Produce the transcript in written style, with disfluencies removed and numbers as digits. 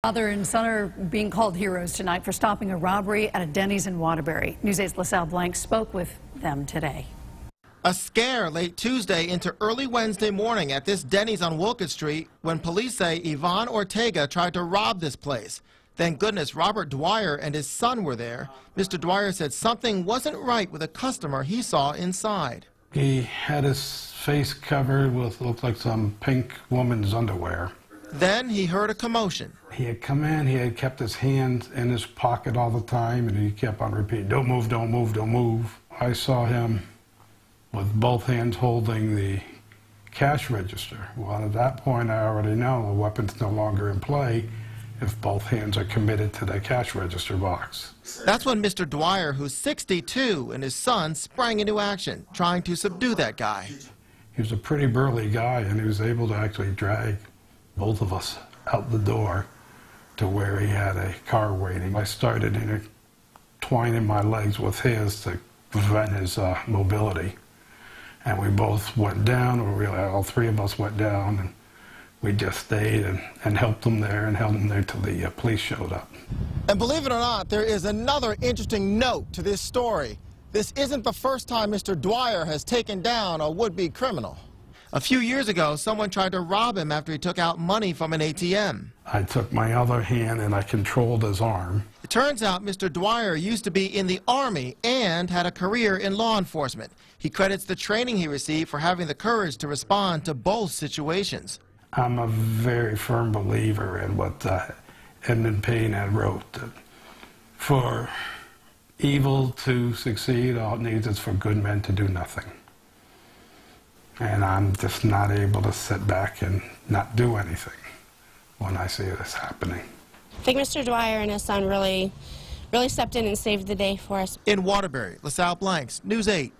Father and son are being called heroes tonight for stopping a robbery at a Denny's in Waterbury. News 8's LaSalle Blank spoke with them today. A scare late Tuesday into early Wednesday morning at this Denny's on Wolcott Street when police say Ivan Ortega tried to rob this place. Thank goodness Robert Dwyer and his son were there. Mr. Dwyer said something wasn't right with a customer he saw inside. He had his face covered with looked like some pink woman's underwear. Then he heard a commotion. He had come in, he had kept his hands in his pocket all the time, and he kept on repeating, "Don't move, don't move, don't move." I saw him with both hands holding the cash register. Well, at that point, I already know the weapon's no longer in play if both hands are committed to the cash register box. That's when Mr. Dwyer, who's 62, and his son sprang into action, trying to subdue that guy. He was a pretty burly guy, and he was able to actually drag both of us out the door to where he had a car waiting. I started intertwining my legs with his to prevent his mobility. And we both went down, or really all three of us went down, and we just stayed and helped him there and held him there till the police showed up. And believe it or not, there is another interesting note to this story. This isn't the first time Mr. Dwyer has taken down a would-be criminal. A few years ago, someone tried to rob him after he took out money from an ATM. I took my other hand and I controlled his arm. It turns out Mr. Dwyer used to be in the Army and had a career in law enforcement. He credits the training he received for having the courage to respond to both situations. I'm a very firm believer in what Edmund Payne had wrote, that for evil to succeed, all it needs is for good men to do nothing. And I'm just not able to sit back and not do anything when I see this happening. I think Mr. Dwyer and his son really stepped in and saved the day for us. In Waterbury, LaSalle Blanks, News 8.